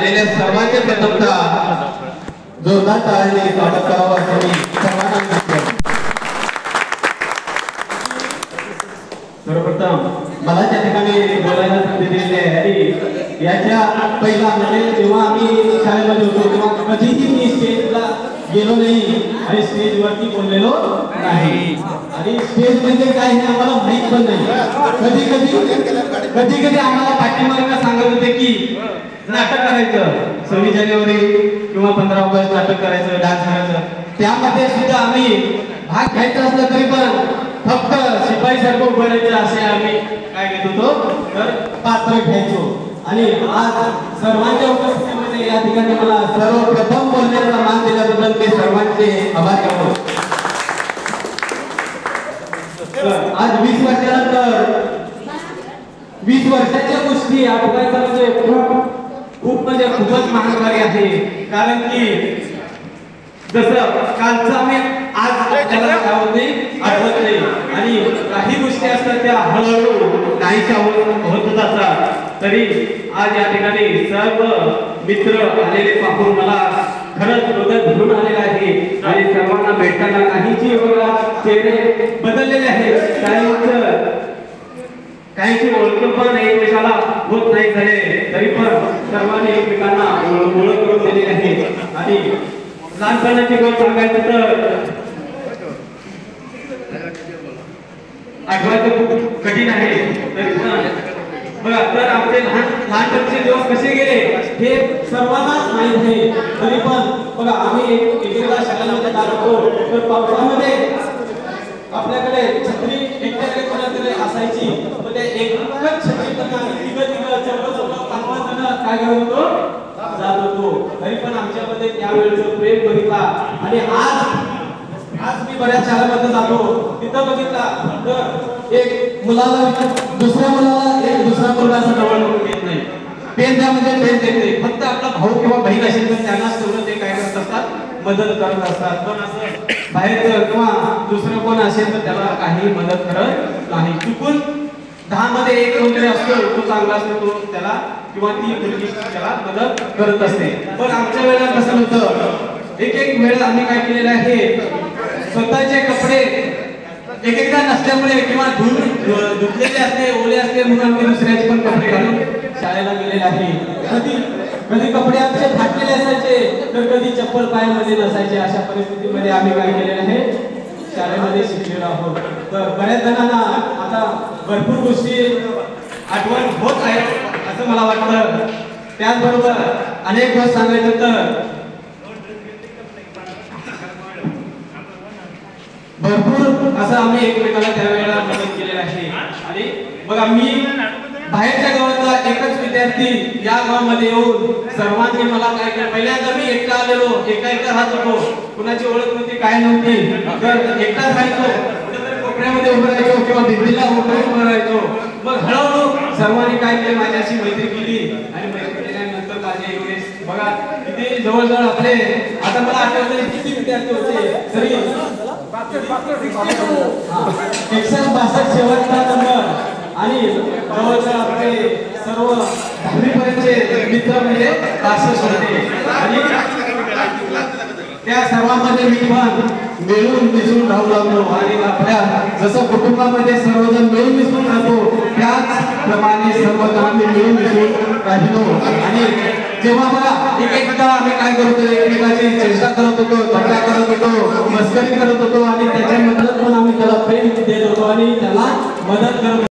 सर्वांचे प्रथमतः जोरदार टाळ्यांनी स्वागत करावं असं मी सर्वांना विनंती करतो। सर्वप्रथम मला त्या ठिकाणी बोलायला संधी दिलेली आहे आणि याच्या पहिला म्हणजे जेव्हा आम्ही शाळेमध्ये होतो तेव्हा कधीही मी स्टेजला गेलो नाही आणि स्टेजवरती बोललेलो नाही आणि स्टेज म्हणजे काय हे आम्हाला माहित पण नाही। कधी कधी आम्हाला पाठीमागे सांगत होते की नाटक करायचं 26 जानेवारी किंवा 15 ऑगस्ट नाटक करायचं, डान्स करायचं, त्यामध्ये सुद्धा आम्ही भाग घ्यायचा असला तरी पण फक्त शिपाई सारखं उभं राहायचं असे आम्ही काय घेत होतो तर पात्र घ्यायचो। आणि आज सर्वांच्या उपस्थितीमध्ये या ठिकाणी मला सर्वप्रथम बोलण्याचा मान दिल्याबद्दल मी सर्वांचे आभार मानतो। आज 20 वर्षानंतर 20 वर्षाच्या गोष्टी आठवायचा म्हणजे खूप म्हणजे खूपच महागारी आहे, कारण की जसं कालचं आम्ही आज त्याला आठवत नाही आणि काही गोष्टी असतात त्या हळूहळू नाहीशा होत जातात। तरी आज या ठिकाणी सर्व मित्र आलेले पाहून मला खरंच हृदय भरून आलेलं आहे आणि सर्वांना भेटताना काहीची चेहरे बदललेले आहेत, काहीची ओळख पण एकमेकाला होत नाही झाले तरी पण सर्वांनी एकमेकांना ओळख करून दिलेली आहे। आणि लहानपणाची गोष्ट सांगायचं तर आठवायचं खूप कठीण आहे, तरी पण बघा तर आमचे लहानपणचे दिवस कसे गेले हे सर्वांनाच माहीत आहे। तरी पण बघा आम्ही एकेका शाळेमध्ये जातो तर पावसामध्ये आपल्याकडे छत्री एकट्याकडे कोणाकडे असायची, पण ते एकच छत्री काय करत होतो जात होतो। तरी पण आमच्यामध्ये त्यावेळेचं प्रेम बघितला आणि आज मी बऱ्याच शाळेमध्ये जातो तिथं बघितला तर एक मुलाला दुसऱ्या मुलाला असं जवळ येत नाही, पेन द्यामध्ये पेन देत नाही, फक्त आपला भाऊ किंवा बहीण असेल तर त्यांनाच तेवढं ते काय करत असतात मदत करत असतात, पण असं बाहेर किंवा दुसरं कोण असेल तर त्याला काही मदत करत नाही। चुकून 10 मध्ये एक कोणतरी असतो तो चांगला असतो तो त्याला किंवा ती मुलगी त्याला मदत करत असते। पण आमच्या वेळेला कसं होतं एक वेळेला आम्ही काय केलेलं आहे स्वतःचे कपडे एकदा नसल्यामुळे किंवा धुतलेले असते ओले असते म्हणून आम्ही दुसऱ्याचे पण कपडे घालून शाळेला गेलेले आहे। कधी कपडे आमचे फाटलेले असायचे तर कधी चप्पल पायामध्ये नसायचे, अशा परिस्थितीमध्ये आम्ही काय केलेलं आहे शाळेमध्ये शिकलेलो आहोत। तर बऱ्याच जणांना आता भरपूर गोष्टी आठवण होत आहेत असं मला वाटतं। त्याचबरोबर अनेक गोष्टी सांगायचं तर भरपूर असं आम्ही एकमेकाला त्यावेळेला मदत केलेली आहे। आणि बघा मी बाहेरच्या गावातला एकच विद्यार्थी या गावामध्ये येऊन सर्वांनी मला काय केलं, पहिल्यांदा मी एकटा आलेलो, एकटा राहत होतो, कुणाची ओळख नव्हती काय नव्हती, तर एकटा राहायचो, कुठेतरी कोपऱ्यामध्ये उभं राहायचो किंवा भिंतीला उभं राहायचो। मग हळूहळू सर्वांनी काय केलं माझ्याशी मैत्री केली आणि मैत्री केल्यानंतर माझे एवढे बघा किती जवळजवळ आपले आता मला आठवतं किती विद्यार्थी होते तरी 162 शेवटचा नंबर आणि जवळजवळ आपले सर्व 10वी पर्यंतचे मित्र म्हणजे 65 होते आणि त्या सर्वांमध्ये मी पण मिळून मिसळून राहू लागलो आणि आपल्या जसं कुटुंबामध्ये सर्वजण मिळून मिसळून राहतो त्याचप्रमाणे सर्वजण आम्ही मिळून मिसळून राहिलो। आणि जेव्हा बघा एकदा आम्ही काय करत होतो एकमेकाची चेष्टा करत होतो, थट्टा करत होतो, मस्करी करत होतो आणि त्याच्यामधून पण आम्ही त्याला प्रेम देत होतो आणि त्याला मदत करत